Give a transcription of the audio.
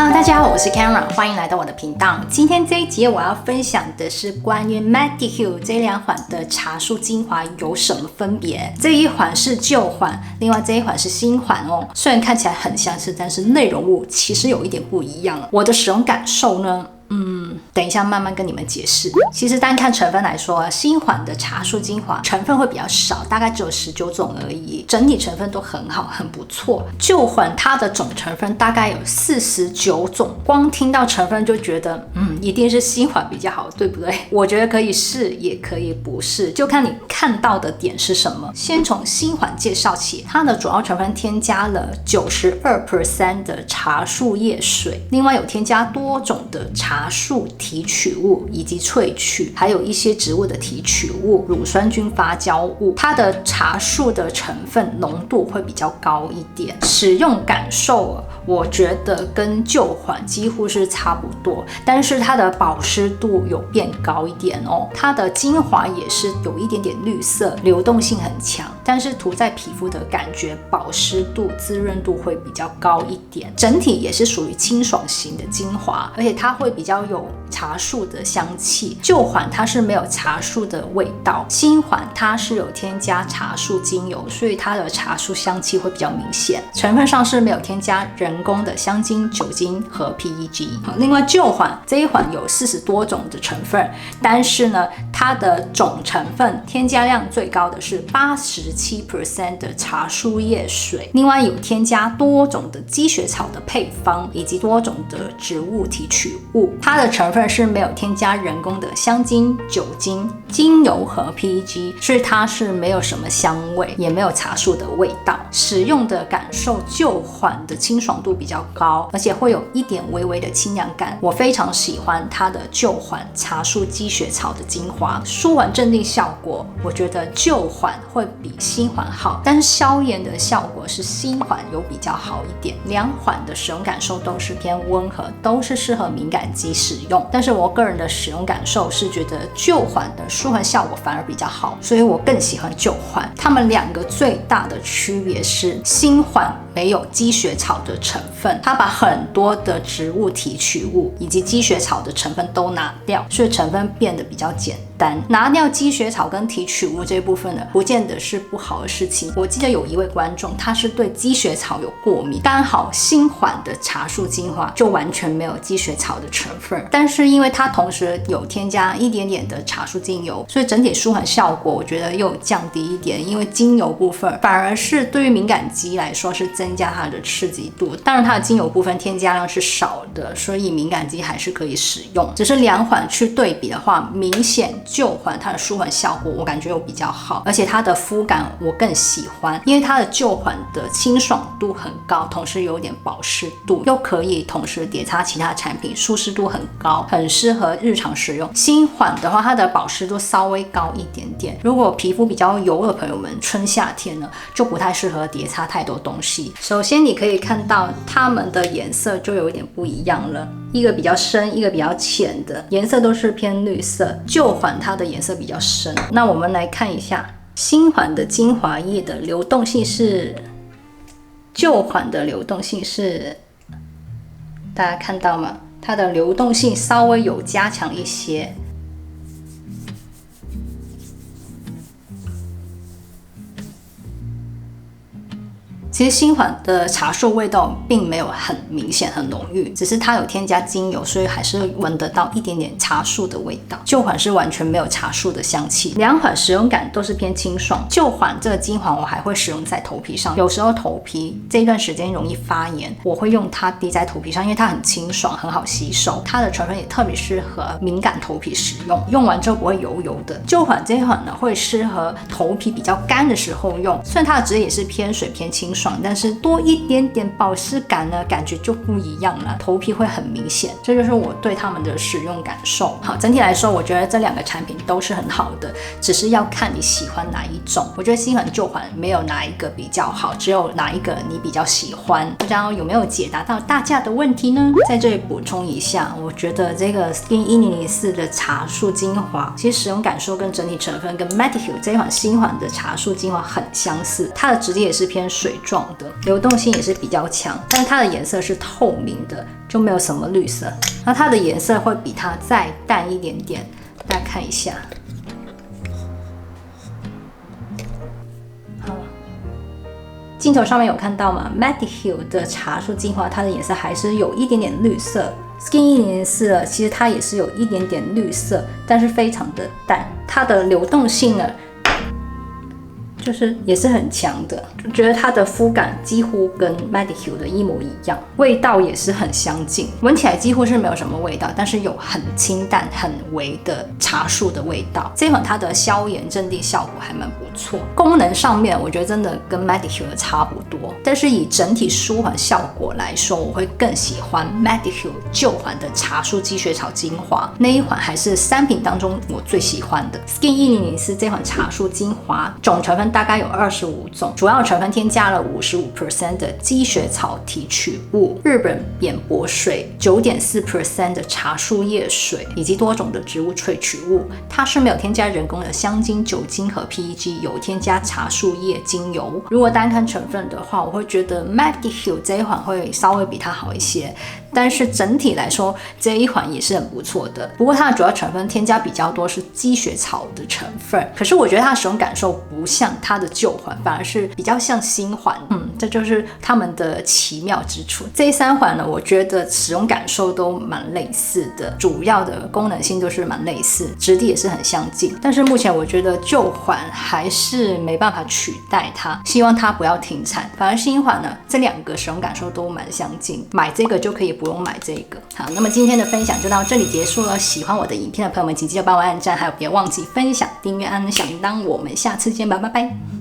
Hello， 大家好，我是 Karen， 欢迎来到我的频道。今天这一集我要分享的是关于 Medihue 这两款的茶树精华有什么分别。这一款是旧款，另外这一款是新款哦。虽然看起来很相似，但是内容物其实有一点不一样。我的使用感受呢？等一下慢慢跟你们解释。其实单看成分来说，新款的茶树精华成分会比较少，大概只有19种而已，整体成分都很好，很不错。旧款它的总成分大概有49种，光听到成分就觉得，一定是新款比较好，对不对？我觉得可以是，也可以不是，就看你看到的点是什么。先从新款介绍起，它的主要成分添加了92% 的茶树叶水，另外有添加多种的茶树提取物以及萃取，还有一些植物的提取物、乳酸菌发酵物。它的茶树的成分浓度会比较高一点。使用感受，我觉得跟旧款几乎是差不多，但是它的保湿度有变高一点哦。它的精华也是有一点点绿色，流动性很强，但是涂在皮肤的感觉保湿度、滋润度会比较高一点。整体也是属于清爽型的精华，而且它会比较有茶树的香气。旧款它是没有茶树的味道，新款它是有添加茶树精油，所以它的茶树香气会比较明显。成分上是没有添加人工的香精、酒精和 PEG。另外旧款这一款有40多种的成分，但是呢，它的总成分添加量最高的是87% 的茶树叶水，另外有添加多种的积雪草的配方以及多种的植物提取物。它的成分是没有添加人工的香精、酒精、精油和 PEG， 所以它是没有什么香味，也没有茶树的味道。使用的感受，旧款的清爽度比较高，而且会有一点微微的清凉感。我非常喜欢它的旧款茶树积雪草的精华，舒缓镇定效果，我觉得旧款会比新款好，但是消炎的效果是新款有比较好一点。两款的使用感受都是偏温和，都是适合敏感肌使用，但是我个人的使用感受是觉得旧款的舒缓效果反而比较好，所以我更喜欢旧款。它们两个最大的区别是，新款没有积雪草的成分，它把很多的植物提取物以及积雪草的成分都拿掉，所以成分变得比较简单。拿掉积雪草跟提取物这一部分呢，不见得是不好的事情。我记得有一位观众，他是对积雪草有过敏，刚好新款的茶树精华就完全没有积雪草的成分，但是因为它同时有添加一点点的茶树精油，所以整体舒缓效果我觉得又降低一点。因为精油部分反而是对于敏感肌来说是增加它的刺激度，当然它的精油部分添加量是少的，所以敏感肌还是可以使用。只是两款去对比的话，明显旧款它的舒缓效果我感觉有比较好，而且它的肤感我更喜欢，因为它的旧款的清爽度很高，同时有点保湿度，又可以同时叠擦其他产品，舒适度很高，很适合日常使用。新款的话，它的保湿度稍微高一点点，如果皮肤比较油的朋友们，春夏天呢就不太适合叠擦太多东西。首先你可以看到它们的颜色就有一点不一样了，一个比较深，一个比较浅的颜色都是偏绿色，旧款它的颜色比较深。那我们来看一下新款的精华液的流动性是，旧款的流动性是，大家看到吗？它的流动性稍微有加强一些。其实新款的茶树味道并没有很明显很浓郁，只是它有添加精油，所以还是闻得到一点点茶树的味道。旧款是完全没有茶树的香气。两款使用感都是偏清爽。旧款这个精华我还会使用在头皮上，有时候头皮这一段时间容易发炎，我会用它滴在头皮上，因为它很清爽，很好吸收。它的成分也特别适合敏感头皮使用，用完之后不会油油的。旧款这一款呢，会适合头皮比较干的时候用，虽然它的质地也是偏水偏清爽，但是多一点点保湿感呢，感觉就不一样了，头皮会很明显。这就是我对他们的使用感受。好，整体来说，我觉得这两个产品都是很好的，只是要看你喜欢哪一种。我觉得新款旧款没有哪一个比较好，只有哪一个你比较喜欢。不知道有没有解答到大家的问题呢？在这里补充一下，我觉得这个 Skin 1004的茶树精华，其实使用感受跟整体成分跟 Medihue 这一款新款的茶树精华很相似，它的质地也是偏水状。状的，流动性也是比较强，但是它的颜色是透明的，就没有什么绿色。那它的颜色会比它再淡一点点，大家看一下。好，镜头上面有看到吗 ？Mediheal 的茶树精华，它的颜色还是有一点点绿色。Skin 104其实它也是有一点点绿色，但是非常的淡。它的流动性呢，就是也是很强的，就觉得它的肤感几乎跟 Mediheal 的一模一样，味道也是很相近，闻起来几乎是没有什么味道，但是有很清淡、很微的茶树的味道。这款它的消炎镇定效果还蛮不错，功能上面我觉得真的跟 Mediheal 差不多，但是以整体舒缓效果来说，我会更喜欢 Mediheal 旧款的茶树积雪草精华，那一款还是3瓶当中我最喜欢的。Skin 1004这款茶树精华总成分大概有25种，主要成分添加了55% 的积雪草提取物、日本扁柏水、9.4% 的茶树叶水以及多种的植物萃取物。它是没有添加人工的香精、酒精和 PEG， 有添加茶树叶精油。如果单看成分的话，我会觉得 Mediheal 这一款会稍微比它好一些，但是整体来说这一款也是很不错的。不过它的主要成分添加比较多是积雪草的成分，可是我觉得它的使用感受不像它的旧款，反而是比较像新款。这就是他们的奇妙之处。这3款呢，我觉得使用感受都蛮类似的，主要的功能性都是蛮类似，质地也是很相近。但是目前我觉得旧款还是没办法取代它，希望它不要停产。反而新款呢，这2个使用感受都蛮相近，买这个就可以不用买这个。好，那么今天的分享就到这里结束了。喜欢我的影片的朋友们，请记得帮我按赞，还有别忘记分享、订阅、按响铃铛。我们下次见吧，拜拜。